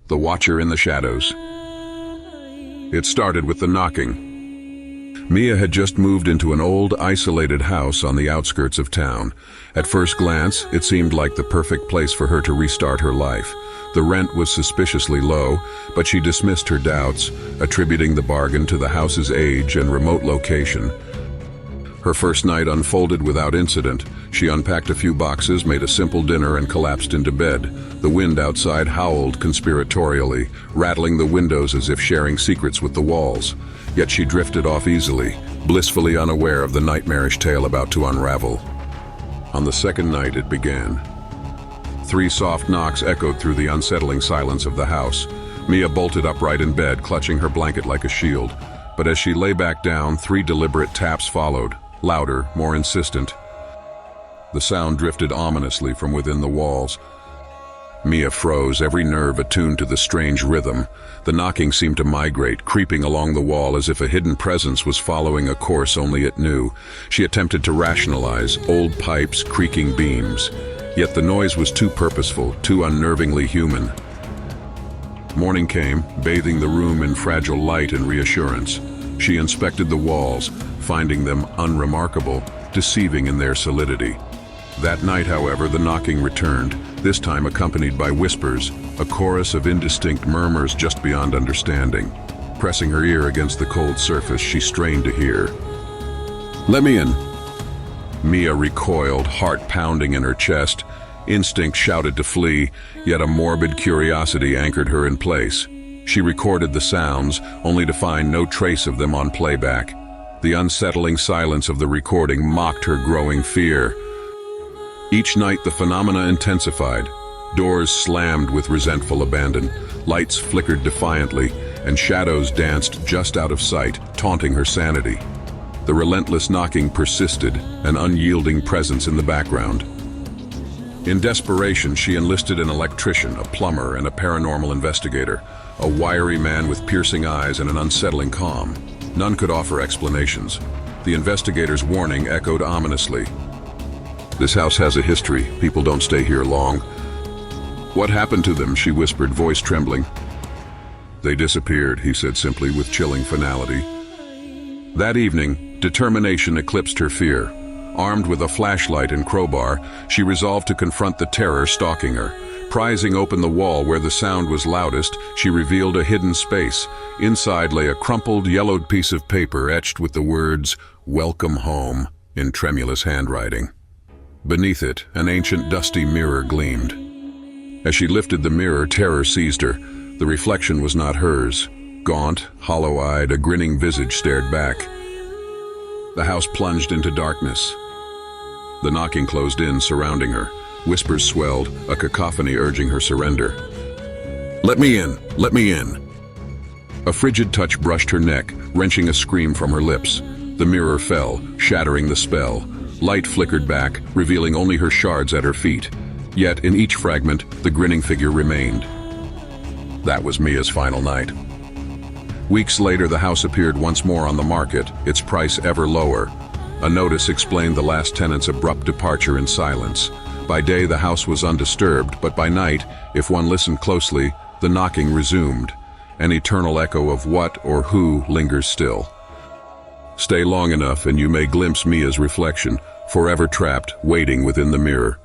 The Watcher in the Shadows. It started with the knocking. Mia had just moved into an old, isolated house on the outskirts of town. At first glance, it seemed like the perfect place for her to restart her life. The rent was suspiciously low, but she dismissed her doubts, attributing the bargain to the house's age and remote location. Her first night unfolded without incident. She unpacked a few boxes, made a simple dinner, and collapsed into bed. The wind outside howled conspiratorially, rattling the windows as if sharing secrets with the walls. Yet she drifted off easily, blissfully unaware of the nightmarish tale about to unravel. On the second night it began. 3 soft knocks echoed through the unsettling silence of the house. Mia bolted upright in bed, clutching her blanket like a shield. But as she lay back down, 3 deliberate taps followed, louder, more insistent. The sound drifted ominously from within the walls. Mia froze, every nerve attuned to the strange rhythm. The knocking seemed to migrate, creeping along the wall as if a hidden presence was following a course only it knew. She attempted to rationalize, old pipes, creaking beams. Yet the noise was too purposeful, too unnervingly human. Morning came, bathing the room in fragile light and reassurance. She inspected the walls, finding them unremarkable, deceiving in their solidity. That night, however, the knocking returned, this time accompanied by whispers, a chorus of indistinct murmurs just beyond understanding. Pressing her ear against the cold surface, she strained to hear. "Let me in." Mia recoiled, heart pounding in her chest. Instinct shouted to flee, yet a morbid curiosity anchored her in place. She recorded the sounds, only to find no trace of them on playback. The unsettling silence of the recording mocked her growing fear. Each night the phenomena intensified. Doors slammed with resentful abandon, lights flickered defiantly, and shadows danced just out of sight, taunting her sanity. The relentless knocking persisted, an unyielding presence in the background. In desperation, she enlisted an electrician, a plumber, and a paranormal investigator, a wiry man with piercing eyes and an unsettling calm. None could offer explanations. The investigator's warning echoed ominously. "This house has a history. People don't stay here long." "What happened to them?" she whispered, voice trembling. "They disappeared," he said simply, with chilling finality. That evening, determination eclipsed her fear. Armed with a flashlight and crowbar, she resolved to confront the terror stalking her. Prizing open the wall where the sound was loudest, she revealed a hidden space. Inside lay a crumpled, yellowed piece of paper etched with the words, "Welcome home," in tremulous handwriting. Beneath it, an ancient dusty mirror gleamed. As she lifted the mirror, terror seized her. The reflection was not hers. Gaunt, hollow-eyed, a grinning visage stared back. The house plunged into darkness. The knocking closed in, surrounding her. Whispers swelled, a cacophony urging her surrender. "Let me in! Let me in!" A frigid touch brushed her neck, wrenching a scream from her lips. The mirror fell, shattering the spell. Light flickered back, revealing only her shards at her feet. Yet, in each fragment, the grinning figure remained. That was Mia's final night. Weeks later, the house appeared once more on the market, its price ever lower. A notice explained the last tenant's abrupt departure in silence. By day, the house was undisturbed, but by night, if one listened closely, the knocking resumed. An eternal echo of what or who lingers still. Stay long enough and you may glimpse Mia's reflection, forever trapped, waiting within the mirror.